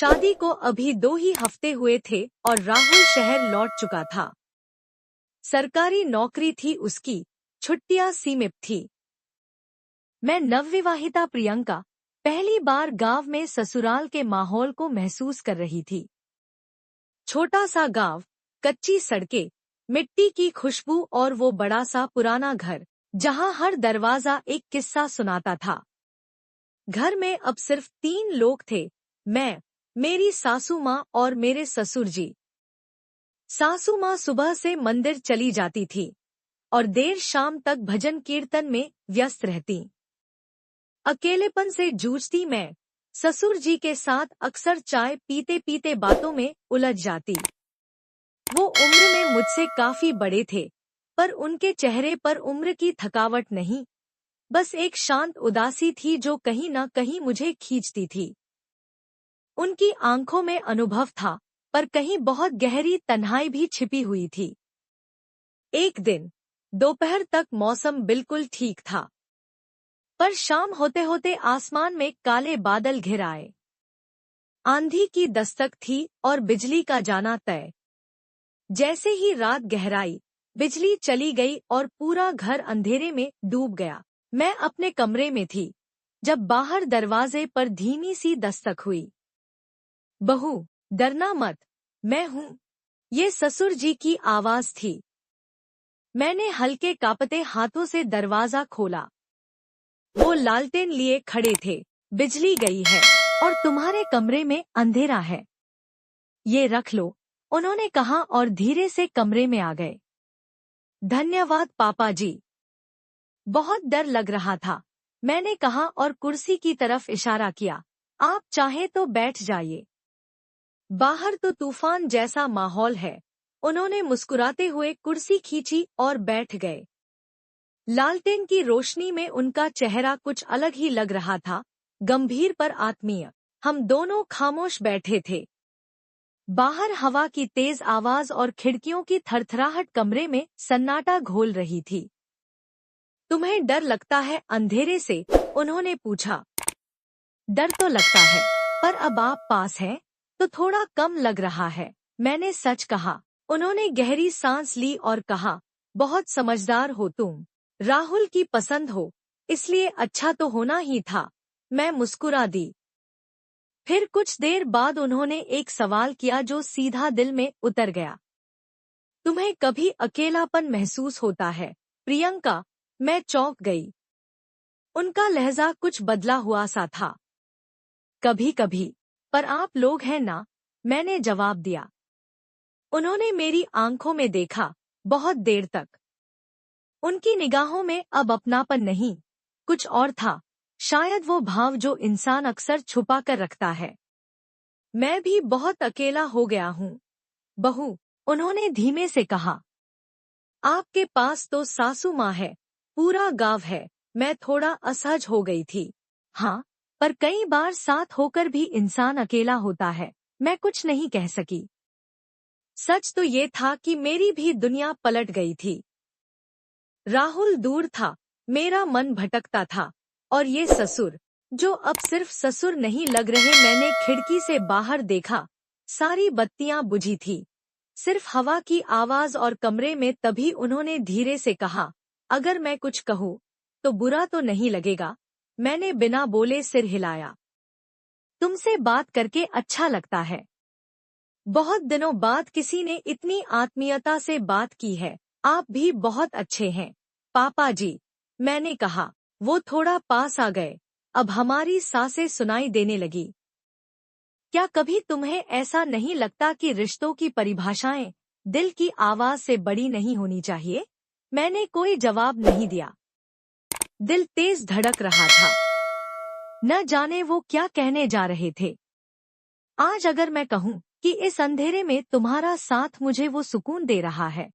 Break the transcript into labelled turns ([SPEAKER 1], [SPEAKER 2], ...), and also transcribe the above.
[SPEAKER 1] शादी को अभी 2 ही हफ्ते हुए थे और राहुल शहर लौट चुका था। सरकारी नौकरी थी उसकी, छुट्टियां सीमित थी। मैं नवविवाहिता प्रियंका पहली बार गांव में ससुराल के माहौल को महसूस कर रही थी। छोटा सा गांव, कच्ची सड़कें, मिट्टी की खुशबू और वो बड़ा सा पुराना घर जहां हर दरवाजा एक किस्सा सुनाता था। घर में अब सिर्फ 3 लोग थे, मैं, मेरी सासू माँ और मेरे ससुर जी। सासू माँ सुबह से मंदिर चली जाती थी और देर शाम तक भजन कीर्तन में व्यस्त रहती। अकेलेपन से जूझती मैं, ससुर जी के साथ अक्सर चाय पीते पीते बातों में उलझ जाती। वो उम्र में मुझसे काफी बड़े थे, पर उनके चेहरे पर उम्र की थकावट नहीं, बस एक शांत उदासी थी जो कहीं न कहीं मुझे खींचती थी। उनकी आंखों में अनुभव था, पर कहीं बहुत गहरी तन्हाई भी छिपी हुई थी। एक दिन दोपहर तक मौसम बिल्कुल ठीक था, पर शाम होते होते आसमान में काले बादल घिर आए। आंधी की दस्तक थी और बिजली का जाना तय। जैसे ही रात गहराई, बिजली चली गई और पूरा घर अंधेरे में डूब गया। मैं अपने कमरे में थी, जब बाहर दरवाजे पर धीमी सी दस्तक हुई। बहू, डरना मत, मैं हूँ। ये ससुर जी की आवाज थी। मैंने हल्के कांपते हाथों से दरवाजा खोला। वो लालटेन लिए खड़े थे। बिजली गई है और तुम्हारे कमरे में अंधेरा है। ये रख लो, उन्होंने कहा और धीरे से कमरे में आ गए। धन्यवाद पापा जी। बहुत डर लग रहा था, मैंने कहा और कुर्सी की तरफ इशारा किया। आप चाहे तो बैठ जाइए। बाहर तो तूफान जैसा माहौल है। उन्होंने मुस्कुराते हुए कुर्सी खींची और बैठ गए। लालटेन की रोशनी में उनका चेहरा कुछ अलग ही लग रहा था, गंभीर पर आत्मीय। हम दोनों खामोश बैठे थे। बाहर हवा की तेज आवाज और खिड़कियों की थरथराहट कमरे में सन्नाटा घोल रही थी। तुम्हें डर लगता है अंधेरे से? उन्होंने पूछा। डर तो लगता है, पर अब आप पास हैं, तो थोड़ा कम लग रहा है, मैंने सच कहा। उन्होंने गहरी सांस ली और कहा, बहुत समझदार हो तुम। राहुल की पसंद हो, इसलिए अच्छा तो होना ही था। मैं मुस्कुरा दी। फिर कुछ देर बाद उन्होंने एक सवाल किया जो सीधा दिल में उतर गया। तुम्हें कभी अकेलापन महसूस होता है, प्रियंका? मैं चौंक गई। उनका लहजा कुछ बदला हुआ सा था। कभी कभी, पर आप लोग हैं ना, मैंने जवाब दिया। उन्होंने मेरी आंखों में देखा, बहुत देर तक। उनकी निगाहों में अब अपनापन नहीं, कुछ और था, शायद वो भाव जो इंसान अक्सर छुपा कर रखता है। मैं भी बहुत अकेला हो गया हूँ, बहू, उन्होंने धीमे से कहा। आपके पास तो सासू माँ है, पूरा गांव है। मैं थोड़ा असहज हो गई थी। हाँ, पर कई बार साथ होकर भी इंसान अकेला होता है। मैं कुछ नहीं कह सकी। सच तो ये था कि मेरी भी दुनिया पलट गई थी। राहुल दूर था, मेरा मन भटकता था, और ये ससुर, जो अब सिर्फ ससुर नहीं लग रहे। मैंने खिड़की से बाहर देखा, सारी बत्तियां बुझी थी, सिर्फ हवा की आवाज और कमरे में। तभी उन्होंने धीरे से कहा, अगर मैं कुछ कहूँ तो बुरा तो नहीं लगेगा? मैंने बिना बोले सिर हिलाया। तुमसे बात करके अच्छा लगता है। बहुत दिनों बाद किसी ने इतनी आत्मीयता से बात की है। आप भी बहुत अच्छे हैं, पापा जी, मैंने कहा। वो थोड़ा पास आ गए। अब हमारी सांसें सुनाई देने लगी। क्या कभी तुम्हें ऐसा नहीं लगता कि रिश्तों की परिभाषाएं दिल की आवाज से बड़ी नहीं होनी चाहिए? मैंने कोई जवाब नहीं दिया। दिल तेज धड़क रहा था। न जाने वो क्या कहने जा रहे थे। आज अगर मैं कहूँ कि इस अंधेरे में तुम्हारा साथ मुझे वो सुकून दे रहा है,